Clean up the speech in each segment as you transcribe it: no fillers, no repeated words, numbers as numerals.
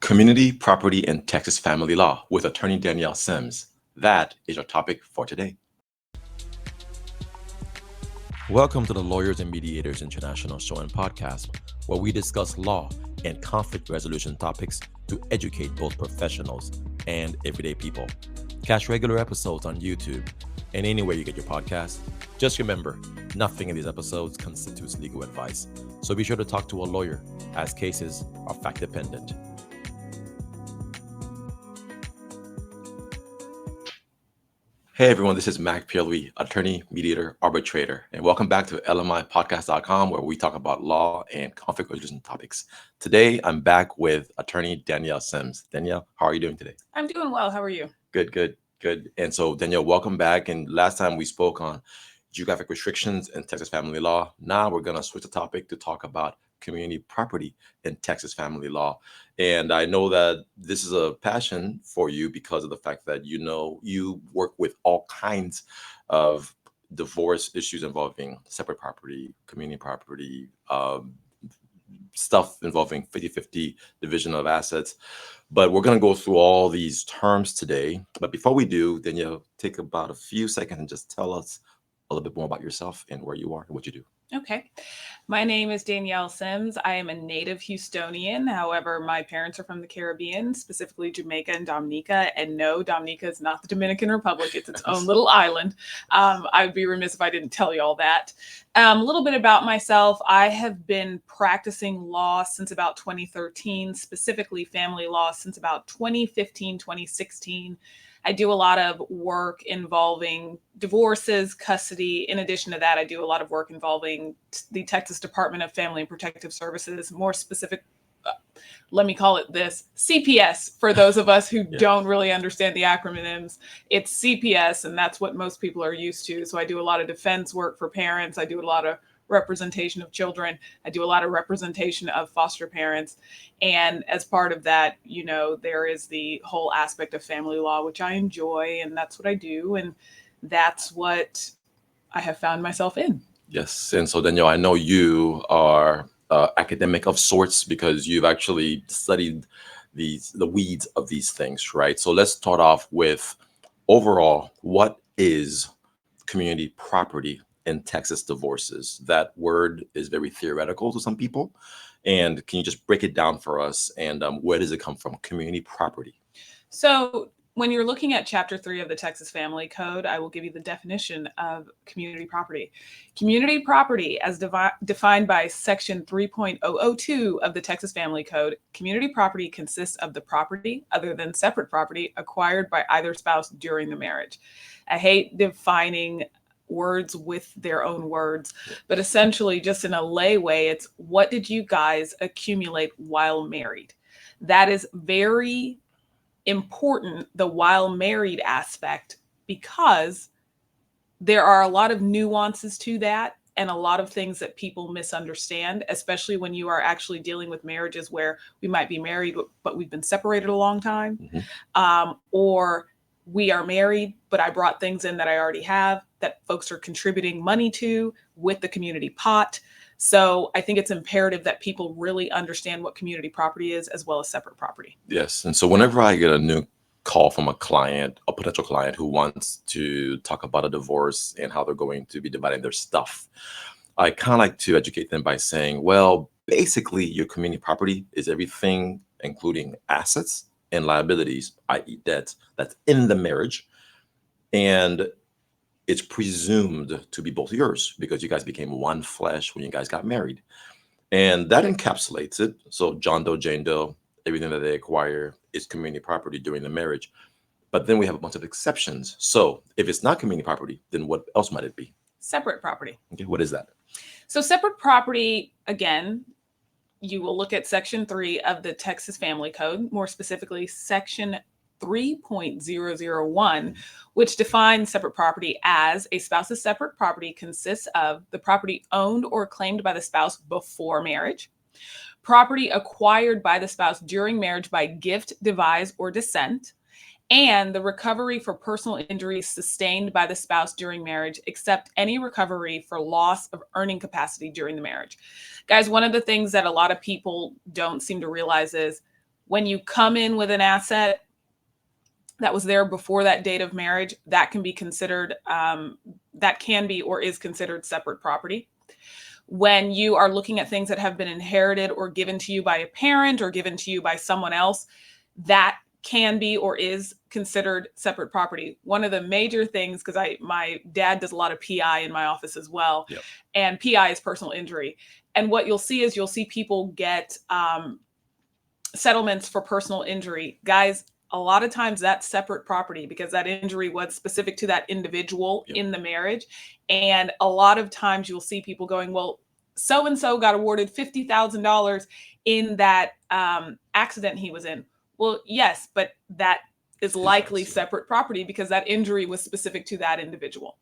Community, Property, and Texas Family Law with Attorney Dannielle Simms. That is our topic for today. Welcome to the Lawyers and Mediators International Show and Podcast, where we discuss law and conflict resolution topics to educate both professionals and everyday people. Catch regular episodes on YouTube and anywhere you get your podcasts. Just remember, nothing in these episodes constitutes legal advice, so be sure to talk to a lawyer as cases are fact-dependent. Hey everyone, this is Mac Pierre-Louis, attorney, mediator, arbitrator, and welcome back to lmipodcast.com, where we talk about law and conflict resolution topics. Today, I'm back with attorney Dannielle Simms. Dannielle, how are you doing today? I'm doing well. How are you? Good. And so, Dannielle, welcome back. And last time we spoke on geographic restrictions in Texas family law. Now we're going to switch the topic to talk about community property in Texas family law. And I know that this is a passion for you because of the fact that you work with all kinds of divorce issues involving separate property, community property, stuff involving 50-50 division of assets. But we're going to go through all these terms today. But before we do, Danielle, take about a few seconds and just tell us a little bit more about yourself and where you are and what you do. Okay. My name is Dannielle Simms. I am a native Houstonian. However, my parents are from the Caribbean, specifically Jamaica and Dominica. And no, Dominica is not the Dominican Republic. It's its own little island. I would be remiss if I didn't tell you all that. A little bit about myself. I have been practicing law since about 2013, specifically family law since about 2015, 2016. I do a lot of work involving divorces, custody. In addition to that, I do a lot of work involving the Texas Department of Family and Protective Services, more specific, let me call it this, CPS, for those of us who don't really understand the acronyms. It's CPS, and that's what most people are used to. So I do a lot of defense work for parents. I do a lot of representation of children. I do a lot of representation of foster parents. And as part of that, there is the whole aspect of family law, which I enjoy, and that's what I do. And that's what I have found myself in. Yes. And so, Danielle, I know you are academic of sorts because you've actually studied the weeds of these things, right? So let's start off with overall, what is community property in Texas divorces? That word is very theoretical to some people. And can you just break it down for us? And where does it come from, community property? So when you're looking at Chapter 3 of the Texas Family Code, I will give you the definition of community property. Community property, as defined by Section 3.002 of the Texas Family Code, community property consists of the property, other than separate property, acquired by either spouse during the marriage. I hate defining words with their own words, but essentially, just in a lay way, it's what did you guys accumulate while married? That is very important, the while married aspect, because there are a lot of nuances to that and a lot of things that people misunderstand, especially when you are actually dealing with marriages where we might be married, but we've been separated a long time, or we are married, but I brought things in that I already have that folks are contributing money to with the community pot. So I think it's imperative that people really understand what community property is as well as separate property. Yes. And so whenever I get a new call from a potential client who wants to talk about a divorce and how they're going to be dividing their stuff, I kind of like to educate them by saying, well, basically your community property is everything, including assets and liabilities, i.e. debts, that's in the marriage. And it's presumed to be both yours because you guys became one flesh when you guys got married. And that encapsulates it. So John Doe, Jane Doe, everything that they acquire is community property during the marriage. But then we have a bunch of exceptions. So if it's not community property, then what else might it be? Separate property. Okay, what is that? So separate property, again, you will look at Section 3 of the Texas Family Code, more specifically Section 3.001, which defines separate property as a spouse's separate property consists of the property owned or claimed by the spouse before marriage, property acquired by the spouse during marriage by gift, devise, or descent, and the recovery for personal injuries sustained by the spouse during marriage, except any recovery for loss of earning capacity during the marriage. Guys, one of the things that a lot of people don't seem to realize is When you come in with an asset that was there before that date of marriage, that can be considered, that can be or is considered separate property. When you are looking at things that have been inherited or given to you by a parent or given to you by someone else, that can be or is considered separate property. One of the major things, because my dad does a lot of PI in my office as well, Yep. and PI is personal injury. And what you'll see is people get settlements for personal injury. Guys, a lot of times that's separate property because that injury was specific to that individual Yep. in the marriage. And a lot of times you'll see people going, well, so-and-so got awarded $50,000 in that accident he was in. Well, yes, but that is likely separate property because that injury was specific to that individual.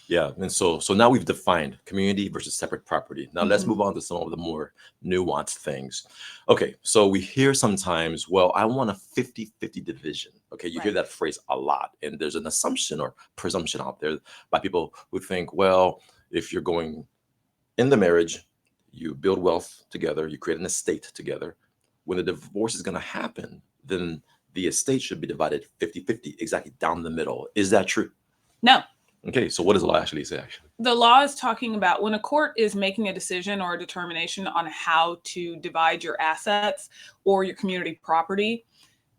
Yeah, and so now we've defined community versus separate property. Now let's move on to some of the more nuanced things. Okay, so we hear sometimes, well, I want a 50-50 division. Okay, you hear that phrase a lot, and there's an assumption or presumption out there by people who think, well, if you're going in the marriage, you build wealth together, you create an estate together. When the divorce is going to happen, then the estate should be divided 50-50, exactly down the middle. Is that true? No. Okay, so what does the law actually say? The law is talking about when a court is making a decision or a determination on how to divide your assets or your community property,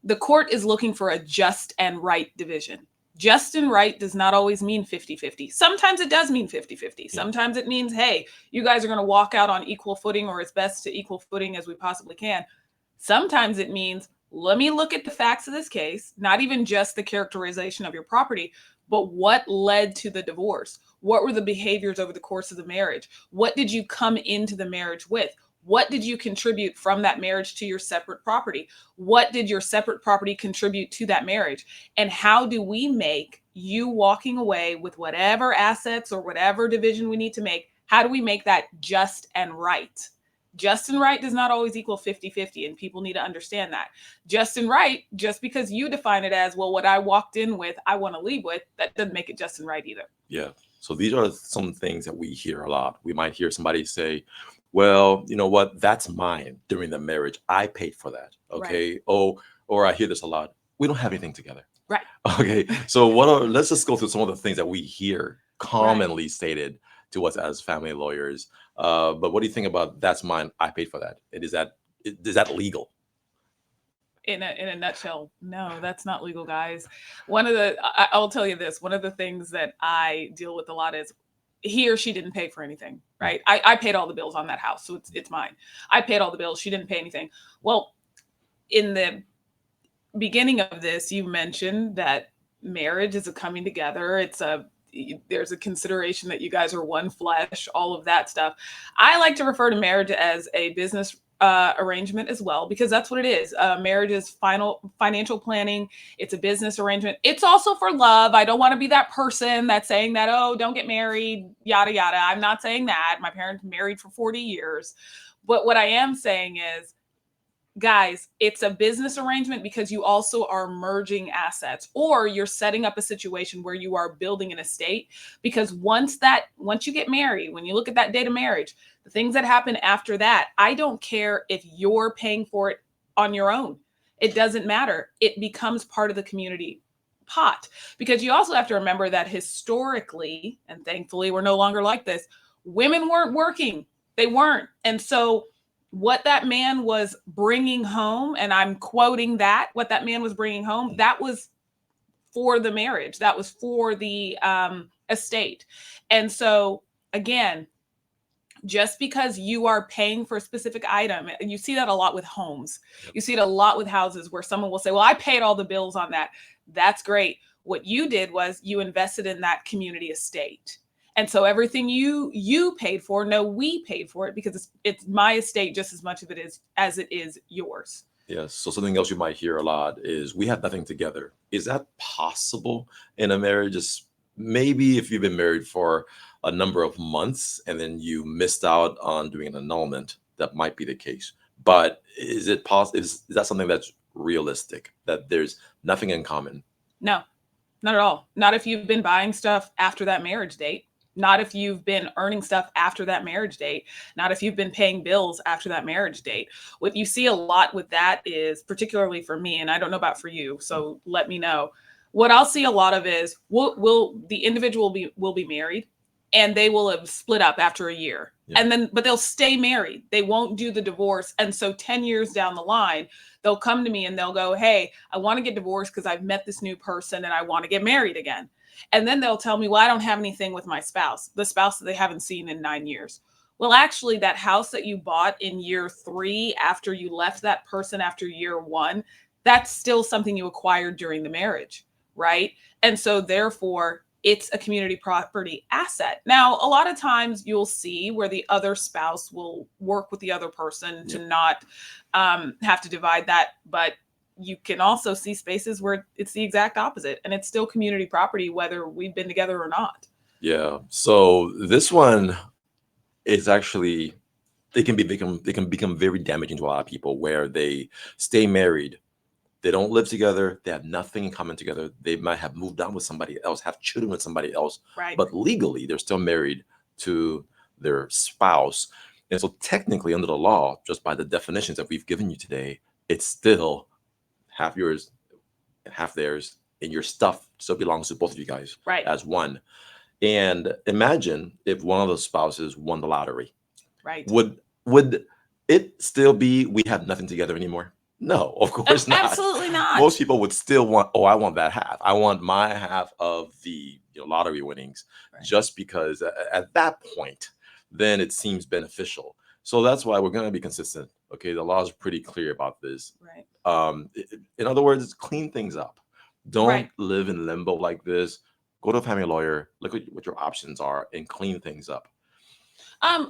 the court is looking for a just and right division. Just and right does not always mean 50-50. Sometimes it does mean 50-50. Sometimes it means, hey, you guys are going to walk out on equal footing or as best to equal footing as we possibly can. Sometimes it means, let me look at the facts of this case, not even just the characterization of your property, but what led to the divorce? What were the behaviors over the course of the marriage? What did you come into the marriage with? What did you contribute from that marriage to your separate property? What did your separate property contribute to that marriage? And how do we make you walking away with whatever assets or whatever division we need to make? How do we make that just and right? Just and right does not always equal 50-50, and people need to understand that. Just and right, just because you define it as, well, what I walked in with, I want to leave with, that doesn't make it just and right either. Yeah. So these are some things that we hear a lot. We might hear somebody say, well, you know what, that's mine during the marriage. I paid for that. Okay. Right. Oh, or I hear this a lot. We don't have anything together. Right. Okay. So let's just go through some of the things that we hear commonly stated to us as family lawyers. But what do you think about that's mine, I paid for that? Is that legal? In a nutshell, no, that's not legal, guys. I'll tell you this, one of the things that I deal with a lot is he or she didn't pay for anything, right? I paid all the bills on that house, so it's mine. I paid all the bills, she didn't pay anything. Well, in the beginning of this, you mentioned that marriage is a coming together. There's a consideration that you guys are one flesh, all of that stuff. I like to refer to marriage as a business arrangement as well, because that's what it is. Marriage is financial planning. It's a business arrangement. It's also for love. I don't want to be that person that's saying that, oh, don't get married, yada, yada. I'm not saying that. My parents married for 40 years. But what I am saying is, guys, it's a business arrangement because you also are merging assets, or you're setting up a situation where you are building an estate. Because once you get married, when you look at that date of marriage, the things that happen after that, I don't care if you're paying for it on your own. It doesn't matter. It becomes part of the community pot. Because you also have to remember that historically, and thankfully we're no longer like this, women weren't working. They weren't. And so what that man was bringing home, and I'm quoting that, what that man was bringing home, that was for the marriage. That was for the estate. And so, again, just because you are paying for a specific item, and you see that a lot with homes. You see it a lot with houses where someone will say, well, I paid all the bills on that. That's great. What you did was you invested in that community estate. And so everything you paid for, no, we paid for it because it's my estate just as much of it is as it is yours. Yes. So something else you might hear a lot is we have nothing together. Is that possible in a marriage? Just maybe if you've been married for a number of months and then you missed out on doing an annulment, that might be the case. But is it possible? Is that something that's realistic, that there's nothing in common? No, not at all. Not if you've been buying stuff after that marriage date. not if you've been earning stuff after that marriage date, not if you've been paying bills after that marriage date. What you see a lot with that is, particularly for me, and I don't know about for you, so let me know. What I'll see a lot of is will the individual will be married, and they will have split up after a year. Yeah. And then, but they'll stay married. They won't do the divorce. And so 10 years down the line, they'll come to me and they'll go, hey, I want to get divorced because I've met this new person and I want to get married again. And then they'll tell me, well, I don't have anything with my spouse, the spouse that they haven't seen in 9 years. Well, actually, that house that you bought in year 3 after you left that person after year 1, that's still something you acquired during the marriage, right? And so therefore, it's a community property asset. Now, a lot of times you'll see where the other spouse will work with the other person to not have to divide that. But you can also see spaces where it's the exact opposite and it's still community property, whether we've been together or not. Yeah. So this one is actually, they can become very damaging to a lot of people where they stay married. They don't live together. They have nothing in common together. They might have moved on with somebody else, have children with somebody else, right? But legally, they're still married to their spouse. And so technically, under the law, just by the definitions that we've given you today, it's still half yours and half theirs, and your stuff still belongs to both of you guys, right, as one. And imagine if one of the spouses won the lottery. Right. Would it still be, we have nothing together anymore? No, of course not. Absolutely not. Most people would still want, oh, I want that half. I want my half of the lottery winnings, right, just because at that point, then it seems beneficial. So that's why we're going to be consistent. Okay, the law is pretty clear about this. Right. In other words, clean things up. Don't right. live in limbo like this. Go to a family lawyer, look at what your options are, and clean things up.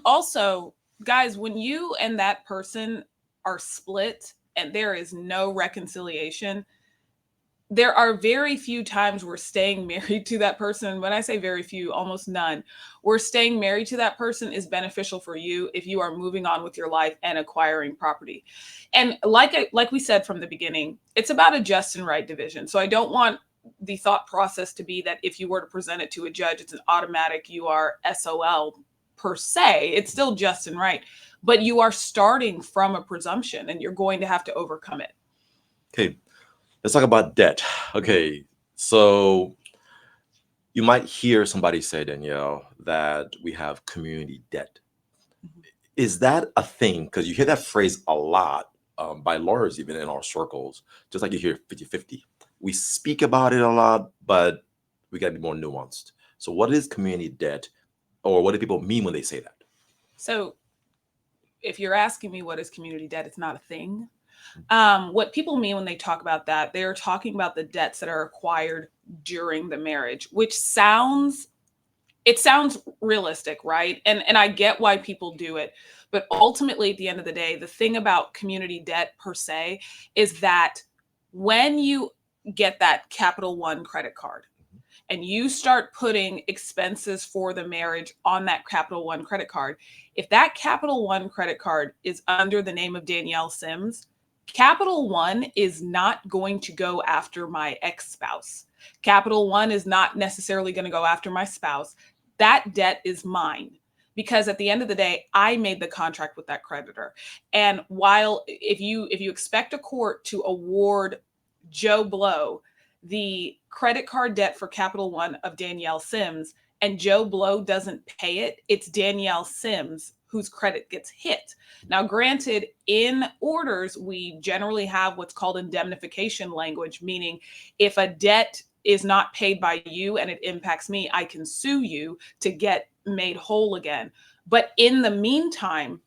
Also, guys, when you and that person are split and there is no reconciliation, there are very few times we're staying married to that person. When I say very few, almost none. We're staying married to that person is beneficial for you if you are moving on with your life and acquiring property. And like we said from the beginning, it's about a just and right division. So I don't want the thought process to be that if you were to present it to a judge, it's an automatic, you are SOL per se. It's still just and right. But you are starting from a presumption and you're going to have to overcome it. Okay. Let's talk about debt. Okay, so you might hear somebody say, Dannielle, that we have community debt. Mm-hmm. Is that a thing? Because you hear that phrase a lot by lawyers, even in our circles, just like you hear 50-50. We speak about it a lot, but we got to be more nuanced. So what is community debt, or what do people mean when they say that? So if you're asking me what is community debt, it's not a thing. What people mean when they talk about that, they're talking about the debts that are acquired during the marriage, which sounds realistic, right? And I get why people do it. But ultimately, at the end of the day, the thing about community debt per se is that when you get that Capital One credit card and you start putting expenses for the marriage on that Capital One credit card, if that Capital One credit card is under the name of Dannielle Simms, Capital One is not going to go after my ex-spouse. Capital One is not necessarily going to go after my spouse. That debt is mine because at the end of the day, I made the contract with that creditor. And while if you expect a court to award Joe Blow the credit card debt for Capital One of Dannielle Simms and Joe Blow doesn't pay it, it's Dannielle Simms whose credit gets hit. Now, granted, in orders, we generally have what's called indemnification language, meaning if a debt is not paid by you and it impacts me, I can sue you to get made whole again. But in the meantime,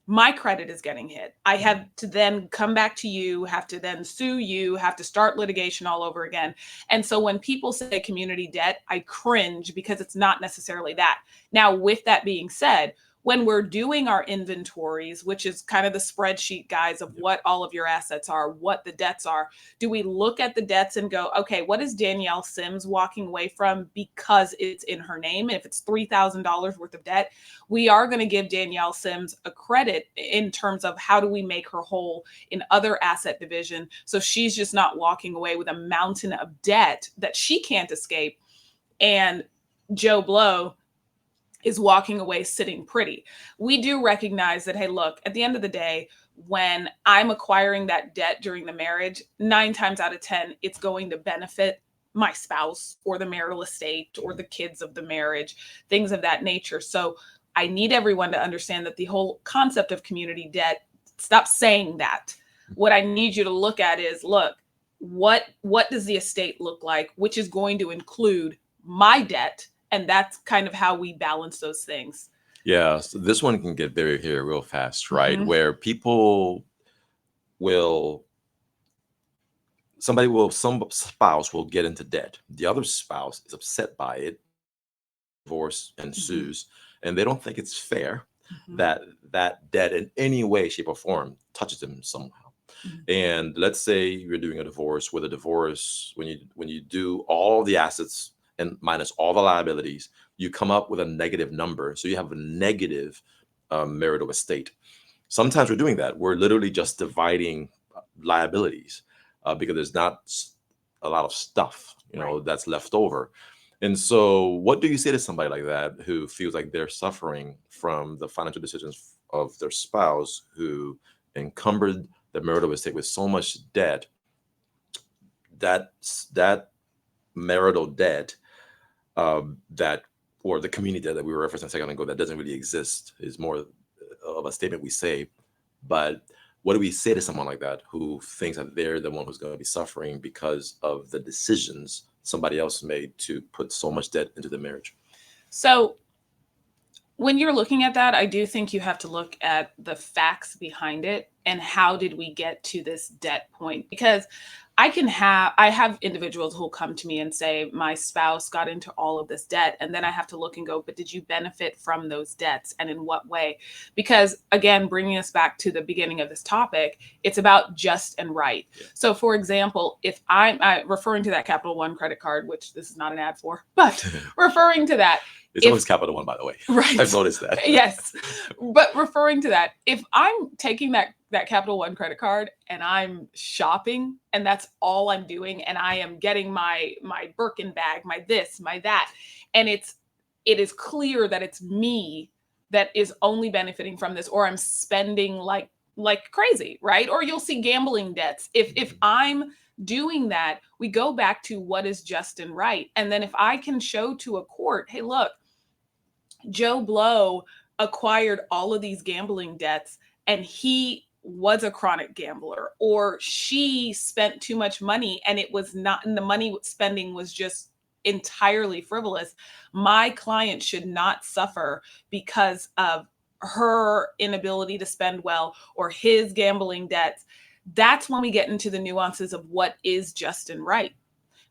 my credit is getting hit. I have to then come back to you, have to then sue you, have to start litigation all over again. And so when people say community debt, I cringe because it's not necessarily that. Now, with that being said, when we're doing our inventories, which is kind of the spreadsheet, guys, of what all of your assets are, what the debts are, do we look at the debts and go, okay, what is Dannielle Simms walking away from because it's in her name? And if it's $3,000 worth of debt, we are going to give Dannielle Simms a credit in terms of how do we make her whole in other asset division. So she's just not walking away with a mountain of debt that she can't escape. And Joe Blow is walking away sitting pretty. We do recognize that, hey, look, at the end of the day, when I'm acquiring that debt during the marriage, 9 times out of 10, it's going to benefit my spouse or the marital estate or the kids of the marriage, things of that nature. So I need everyone to understand that the whole concept of community debt, stop saying that. What I need you to look at is, look, what does the estate look like, which is going to include my debt, and that's kind of how we balance those things. Yeah, so this one can get buried here real fast, right? Mhm. Where people will, some spouse will get into debt. The other spouse is upset by it, divorce ensues, and they don't think it's fair Mhm. that that debt in any way, shape, or form touches them somehow. Mhm. And let's say you're doing a divorce, with a divorce, when you do all the assets and minus all the liabilities, you come up with a negative number. So you have a negative marital estate. Sometimes we're doing that. We're literally just dividing liabilities because there's not a lot of stuff, Right. that's left over. And so, what do you say to somebody like that who feels like they're suffering from the financial decisions of their spouse who encumbered the marital estate with so much debt that that marital debt that or the community debt that we were referencing a second ago that doesn't really exist is more of a statement we say, but what do we say to someone like that who thinks that they're the one who's going to be suffering because of the decisions somebody else made to put so much debt into the marriage? So when you're looking at that, I do think you have to look at the facts behind it and how did we get to this debt point? Because I have individuals who'll come to me and say, my spouse got into all of this debt. And then I have to look and go, but did you benefit from those debts and in what way? Because again, bringing us back to the beginning of this topic, it's about just and right. Yeah. So for example, if I'm referring to that Capital One credit card, which this is not an ad for, but referring to that, It's always Capital One, by the way. right. I've noticed that. Yes. But referring to that, if I'm taking that Capital One credit card and I'm shopping and that's all I'm doing, and I am getting my Birkin bag, my this, my that, and it is clear that it's me that is only benefiting from this, or I'm spending like crazy, right? Or you'll see gambling debts. If I'm doing that, we go back to what is just and right. And then if I can show to a court, hey, look, Joe Blow acquired all of these gambling debts and he was a chronic gambler, or she spent too much money and it was not, and the money spending was just entirely frivolous. My client should not suffer because of her inability to spend well or his gambling debts. That's when we get into the nuances of what is just and right.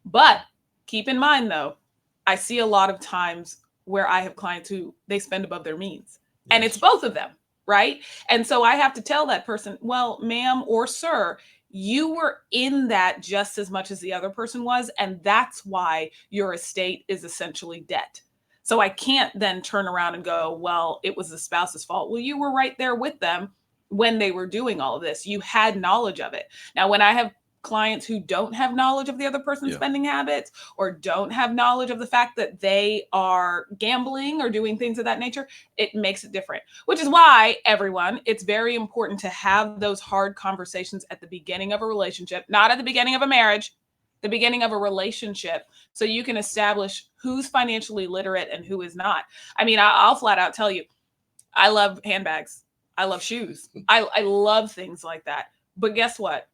But keep in mind, though, I see a lot of times where I have clients who they spend above their means, and it's both of them, right? And so I have to tell that person, well, ma'am or sir, you were in that just as much as the other person was, and that's why your estate is essentially debt. So I can't then turn around and go, well, it was the spouse's fault. Well, you were right there with them when they were doing all of this. You had knowledge of it. Now, when I have clients who don't have knowledge of the other person's spending habits, or don't have knowledge of the fact that they are gambling or doing things of that nature, it makes it different. Which is why, everyone, it's very important to have those hard conversations at the beginning of a relationship, not at the beginning of a marriage, the beginning of a relationship, so you can establish who's financially literate and who is not. I mean, I'll flat out tell you, I love handbags. I love shoes. I love things like that. But guess what?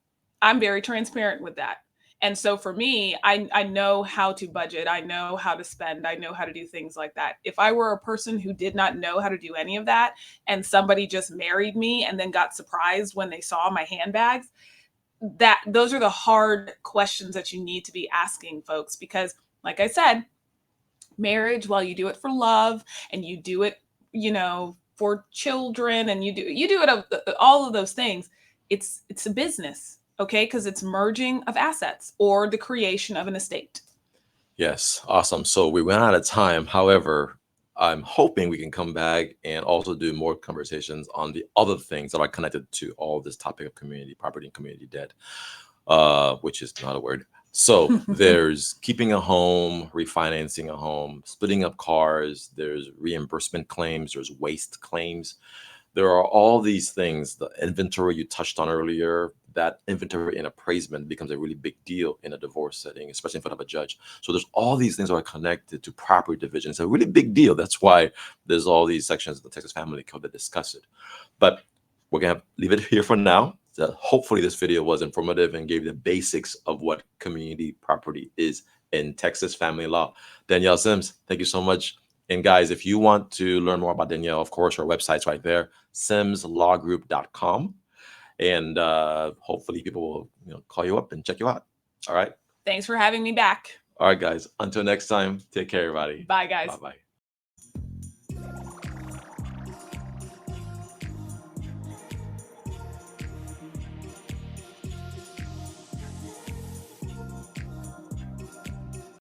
I'm very transparent with that. And so for me, I know how to budget. I know how to spend. I know how to do things like that. If I were a person who did not know how to do any of that, and somebody just married me and then got surprised when they saw my handbags, those are the hard questions that you need to be asking folks. Because like I said, marriage, while you do it for love and you do it, for children, and you do it all of those things, it's a business, okay? Because it's merging of assets or the creation of an estate. Yes, awesome. So we went out of time. However, I'm hoping we can come back and also do more conversations on the other things that are connected to all this topic of community property and community debt, which is not a word. So there's keeping a home, refinancing a home, splitting up cars, there's reimbursement claims, there's waste claims. There are all these things. The inventory you touched on earlier, that inventory and appraisement becomes a really big deal in a divorce setting, especially in front of a judge. So there's all these things that are connected to property division. It's a really big deal. That's why there's all these sections of the Texas Family Code that discuss it. But we're gonna leave it here for now. So hopefully this video was informative and gave the basics of what community property is in Texas family law. Dannielle Simms, thank you so much. And guys, if you want to learn more about Dannielle, of course, her website's right there, simmslawgroup.com. And hopefully people will call you up and check you out. All right. Thanks for having me back. All right, guys. Until next time, take care, everybody. Bye, guys. Bye-bye.